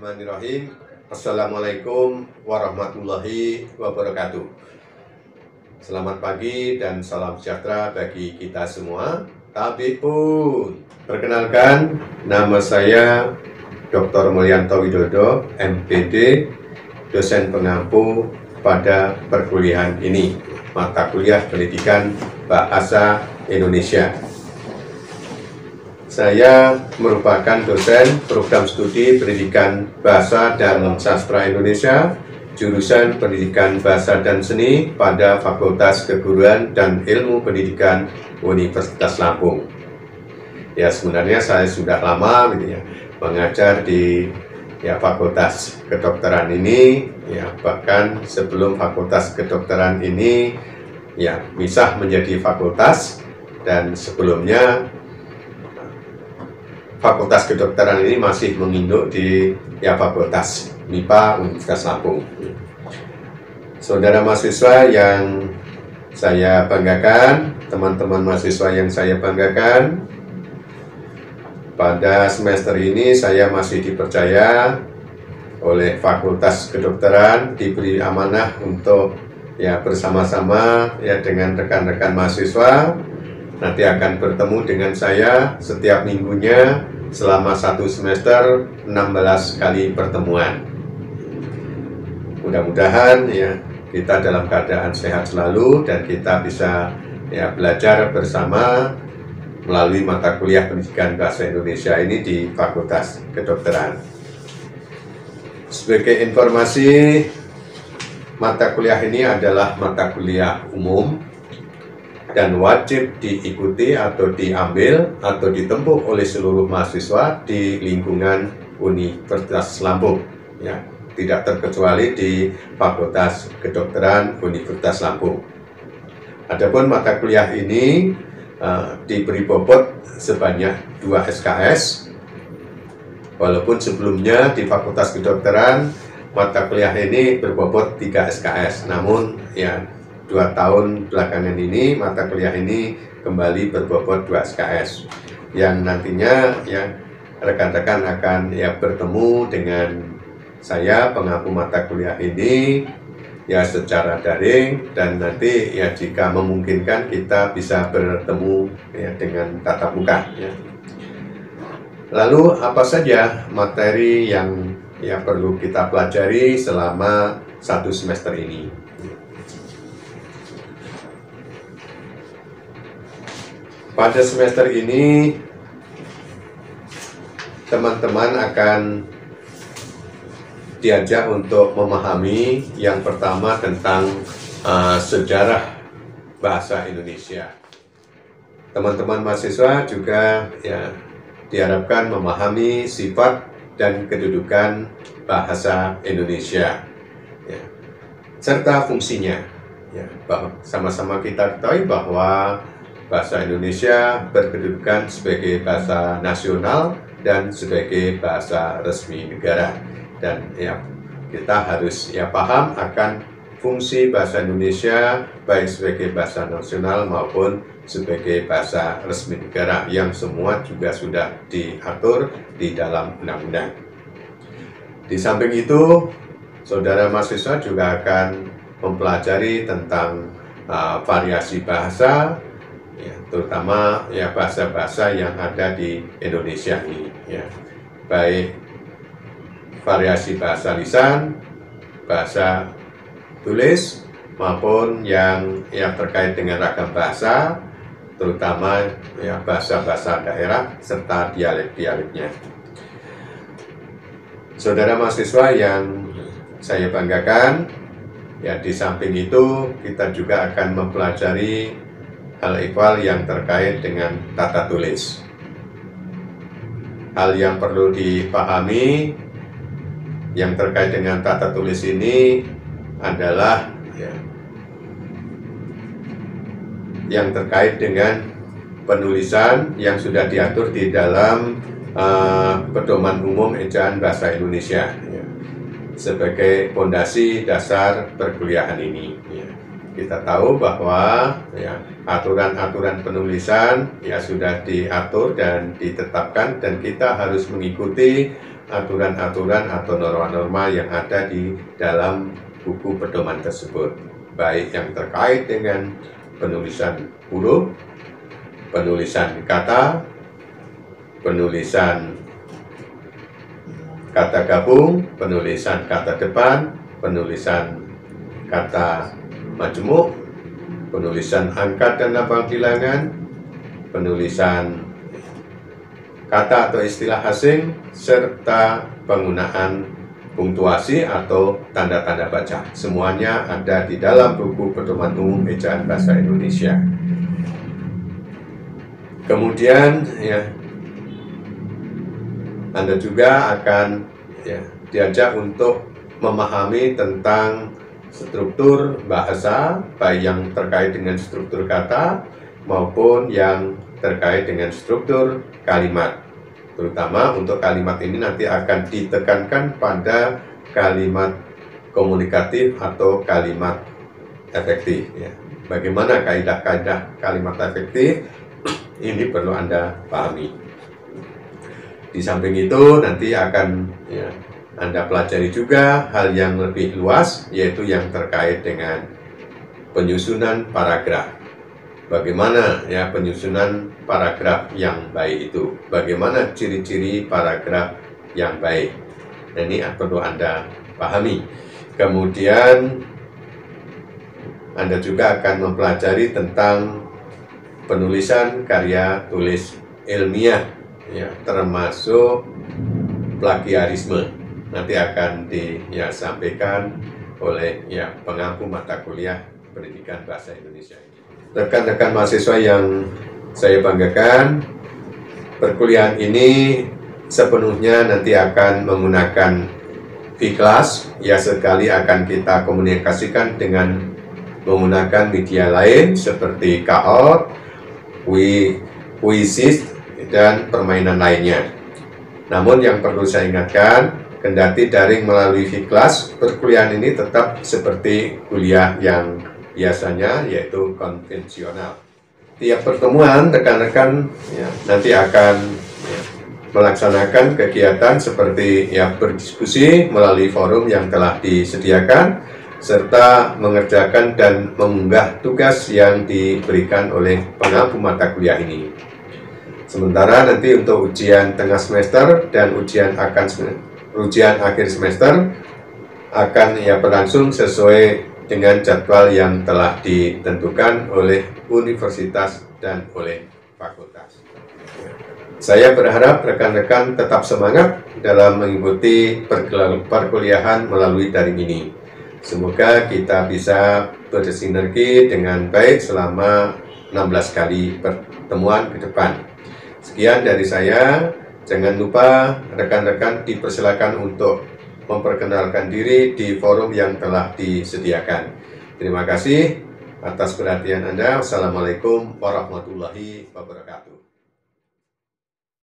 Bismillahirrahmanirrahim. Assalamualaikum warahmatullahi wabarakatuh. Selamat pagi dan salam sejahtera bagi kita semua. Tapi pun, perkenalkan, nama saya Dr. Mulyanto Widodo, MPD, dosen pengampu pada perkuliahan ini, mata kuliah Pendidikan Bahasa Indonesia. Saya merupakan dosen program studi Pendidikan Bahasa dan Sastra Indonesia, jurusan Pendidikan Bahasa dan Seni pada Fakultas Keguruan dan Ilmu Pendidikan Universitas Lampung. Ya, sebenarnya saya sudah lama mengajar di Fakultas Kedokteran ini, bahkan sebelum Fakultas Kedokteran ini misah menjadi fakultas, dan sebelumnya Fakultas Kedokteran ini masih menginduk di Fakultas MIPA Universitas Lampung. Saudara mahasiswa yang saya banggakan, teman-teman mahasiswa yang saya banggakan, pada semester ini saya masih dipercaya oleh Fakultas Kedokteran, diberi amanah untuk bersama-sama dengan rekan-rekan mahasiswa nanti akan bertemu dengan saya setiap minggunya selama satu semester, 16 kali pertemuan. Mudah-mudahan kita dalam keadaan sehat selalu dan kita bisa belajar bersama melalui mata kuliah Pendidikan Bahasa Indonesia ini di Fakultas Kedokteran. Sebagai informasi, mata kuliah ini adalah mata kuliah umum dan wajib diikuti atau diambil atau ditempuh oleh seluruh mahasiswa di lingkungan Universitas Lampung, tidak terkecuali di Fakultas Kedokteran Universitas Lampung. Adapun mata kuliah ini diberi bobot sebanyak 2 SKS, walaupun sebelumnya di Fakultas Kedokteran mata kuliah ini berbobot 3 SKS, namun 2 tahun belakangan ini mata kuliah ini kembali berbobot 2 SKS, yang nantinya rekan-rekan akan bertemu dengan saya pengampu mata kuliah ini secara daring, dan nanti jika memungkinkan kita bisa bertemu dengan tatap muka. Lalu apa saja materi yang perlu kita pelajari selama satu semester ini? Pada semester ini, teman-teman akan diajak untuk memahami yang pertama tentang sejarah bahasa Indonesia. Teman-teman mahasiswa juga diharapkan memahami sifat dan kedudukan bahasa Indonesia, serta fungsinya. Sama-sama kita ketahui bahwa bahasa Indonesia berkedudukan sebagai bahasa nasional dan sebagai bahasa resmi negara, dan kita harus paham akan fungsi bahasa Indonesia baik sebagai bahasa nasional maupun sebagai bahasa resmi negara, yang semua juga sudah diatur di dalam undang-undang. Di samping itu, saudara mahasiswa juga akan mempelajari tentang variasi bahasa, terutama bahasa-bahasa yang ada di Indonesia ini, baik variasi bahasa lisan, bahasa tulis, maupun yang terkait dengan ragam bahasa, terutama bahasa-bahasa daerah serta dialek-dialeknya. Saudara mahasiswa yang saya banggakan, di samping itu kita juga akan mempelajari hal ihwal yang terkait dengan tata tulis. Hal yang perlu dipahami yang terkait dengan tata tulis ini adalah yang terkait dengan penulisan yang sudah diatur di dalam Pedoman Umum Ejaan Bahasa Indonesia sebagai fondasi dasar perkuliahan ini. Kita tahu bahwa aturan-aturan penulisan sudah diatur dan ditetapkan, dan kita harus mengikuti aturan-aturan atau norma-norma yang ada di dalam buku pedoman tersebut, baik yang terkait dengan penulisan huruf, penulisan kata, penulisan kata gabung, penulisan kata depan, penulisan kata majemuk, penulisan angkat dan lambang bilangan, penulisan kata atau istilah asing, serta penggunaan punktuasi atau tanda-tanda baca. Semuanya ada di dalam buku pedoman umum ejaan bahasa Indonesia. Kemudian Anda juga akan diajak untuk memahami tentang struktur bahasa, baik yang terkait dengan struktur kata maupun yang terkait dengan struktur kalimat. Terutama untuk kalimat ini nanti akan ditekankan pada kalimat komunikatif atau kalimat efektif. Bagaimana kaidah-kaidah kalimat efektif ini perlu Anda pahami. Di samping itu nanti akan Anda pelajari juga hal yang lebih luas, yaitu yang terkait dengan penyusunan paragraf. Bagaimana penyusunan paragraf yang baik itu? Bagaimana ciri-ciri paragraf yang baik? Ini perlu Anda pahami. Kemudian Anda juga akan mempelajari tentang penulisan karya tulis ilmiah, termasuk plagiarisme. Nanti akan disampaikan oleh pengampu mata kuliah Pendidikan Bahasa Indonesia ini. Rekan-rekan mahasiswa yang saya banggakan, perkuliahan ini sepenuhnya nanti akan menggunakan V-Class. Sekali akan kita komunikasikan dengan menggunakan media lain seperti Kahoot, Quizzes, dan permainan lainnya. Namun yang perlu saya ingatkan, kendati daring melalui V-Class, perkuliahan ini tetap seperti kuliah yang biasanya, yaitu konvensional. Tiap pertemuan rekan-rekan nanti akan melaksanakan kegiatan seperti berdiskusi melalui forum yang telah disediakan, serta mengerjakan dan mengunggah tugas yang diberikan oleh pengampu mata kuliah ini. Sementara nanti untuk ujian tengah semester dan ujian akhir semester akan berlangsung sesuai dengan jadwal yang telah ditentukan oleh universitas dan oleh fakultas. Saya berharap rekan-rekan tetap semangat dalam mengikuti perkuliahan melalui daring ini. Semoga kita bisa bersinergi dengan baik selama 16 kali pertemuan ke depan. Sekian dari saya. Jangan lupa rekan-rekan dipersilakan untuk memperkenalkan diri di forum yang telah disediakan. Terima kasih atas perhatian Anda. Wassalamualaikum warahmatullahi wabarakatuh.